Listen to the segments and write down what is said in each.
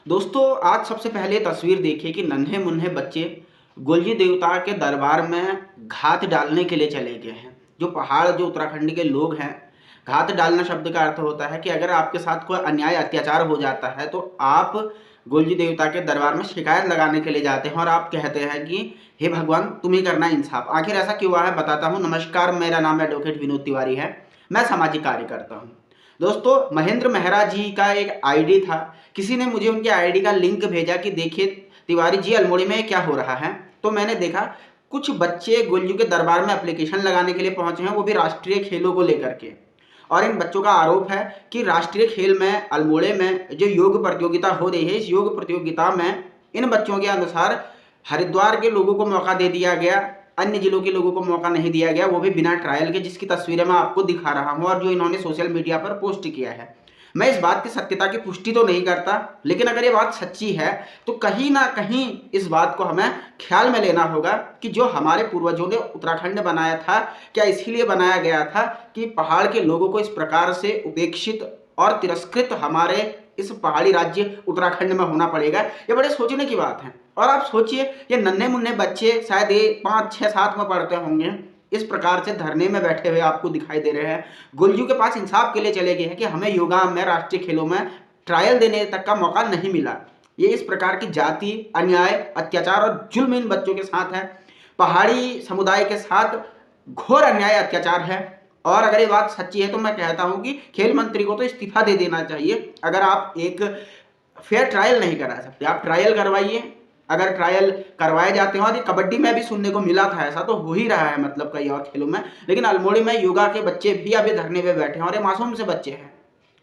दोस्तों आज सबसे पहले तस्वीर देखिए कि नन्हे मुन्ने बच्चे गोलजी देवता के दरबार में घात डालने के लिए चले गए हैं। जो पहाड़ जो उत्तराखंड के लोग हैं, घात डालना शब्द का अर्थ होता है कि अगर आपके साथ कोई अन्याय अत्याचार हो जाता है तो आप गोलजी देवता के दरबार में शिकायत लगाने के लिए जाते हैं और आप कहते हैं कि हे भगवान तुम ही करना इंसाफ। आखिर ऐसा क्यों हुआ है बताता हूँ। नमस्कार, मेरा नाम एडवोकेट विनोद तिवारी है, मैं सामाजिक कार्य करता हूँ। दोस्तों महेंद्र मेहरा जी का एक आईडी था, किसी ने मुझे उनके आईडी का लिंक भेजा कि देखिए तिवारी जी अल्मोड़ी में क्या हो रहा है। तो मैंने देखा कुछ बच्चे गोलजू के दरबार में एप्लीकेशन लगाने के लिए पहुंचे हैं, वो भी राष्ट्रीय खेलों को लेकर के। और इन बच्चों का आरोप है कि राष्ट्रीय खेल में अल्मोड़े में जो योग प्रतियोगिता हो रही है, इस योग प्रतियोगिता में इन बच्चों के अनुसार हरिद्वार के लोगों को मौका दे दिया गया, अन्य जिलों के लोगों को मौका नहीं दिया गया, वो भी बिना ट्रायल के, जिसकी तस्वीरें मैं आपको दिखा रहा हूं और जो इन्होंने सोशल मीडिया पर पोस्ट किया है। मैं इस बात की सत्यता की पुष्टि तो नहीं करता, लेकिन अगर ये बात सच्ची है तो कहीं ना कहीं इस बात को हमें ख्याल में लेना होगा कि जो हमारे पूर्वजों ने उत्तराखंड बनाया था, क्या इसीलिए बनाया गया था कि पहाड़ के लोगों को इस प्रकार से उपेक्षित और तिरस्कृत हमारे इस पहाड़ी राज्य उत्तराखंड में होना पड़ेगा? ये बड़े सोचने की बात है। और आप सोचिए, ये नन्हे मुन्ने बच्चे शायद ये 5, 6, 7 में पढ़ते होंगे, इस प्रकार से धरने में बैठे हुए आपको दिखाई दे रहे हैं। गोलजू के पास इंसाफ के लिए चले गए हैं कि हमें योगा में, राष्ट्रीय खेलों में ट्रायल देने तक का मौका नहीं मिला। ये इस प्रकार की जाति, अन्याय, अत्याचार और जुल्म इन बच्चों के साथ है। पहाड़ी समुदाय के साथ घोर अन्याय अत्याचार है। और अगर ये बात सच्ची है तो मैं कहता हूं कि खेल मंत्री को तो इस्तीफा दे देना चाहिए। अगर आप एक फेयर ट्रायल नहीं करा सकते, आप ट्रायल करवाइए। अगर ट्रायल करवाए जाते हैं, और ये कबड्डी में भी सुनने को मिला था, ऐसा तो हो ही रहा है मतलब कई और खेलों में, लेकिन अल्मोड़ी में योगा के बच्चे भी अभी धरने पे बैठे हैं और ये मासूम से बच्चे हैं।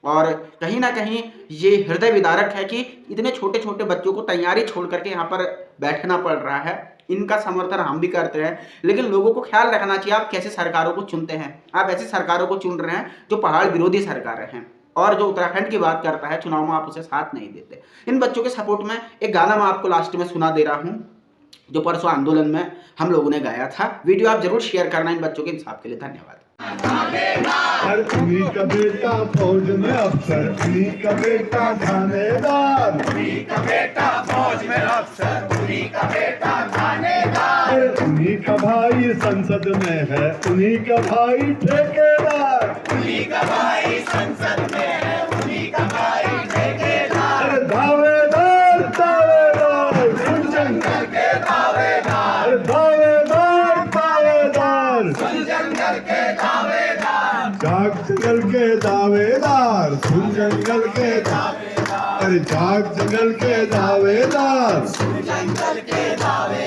और कहीं ना कहीं ये हृदय विदारक है कि इतने छोटे छोटे बच्चों को तैयारी छोड़ करके यहाँ पर बैठना पड़ रहा है। इनका समर्थन हम भी करते हैं, लेकिन लोगों को ख्याल रखना चाहिए आप कैसे सरकारों को चुनते हैं। आप ऐसी सरकारों को चुन रहे हैं जो पहाड़ विरोधी सरकारें हैं, और जो उत्तराखंड की बात करता है चुनाव में आप उसे साथ नहीं देते। इन बच्चों के सपोर्ट में एक गाना मैं आपको लास्ट में सुना दे रहा हूं, जो परसों आंदोलन में हम लोगों ने गाया था। वीडियो आप जरूर शेयर करना इन बच्चों के इंसाफ के लिए। धन्यवाद। उन्हीं का बेटा फौज में अफसर, उन्हीं का बेटा थानेदार, उन्हीं का बेटा फौज में अफसर, उन्हीं का बेटा थानेदार, उन्हीं का भाई संसद में है, उन्हीं का भाई ठेकेदार, उन्हीं का भाई संसद में है, उन्हीं का भाई ठेकेदार। दावेदार दावेदार सुन जंगल के दावेदार, दावेदार दावेदार, सुन जंगल के दावेदार, जाग जंगल के दावेदार, सुन जंगल के दावेदार, अरे जाग जंगल के दावेदार, सुन जंगल के दावेदार।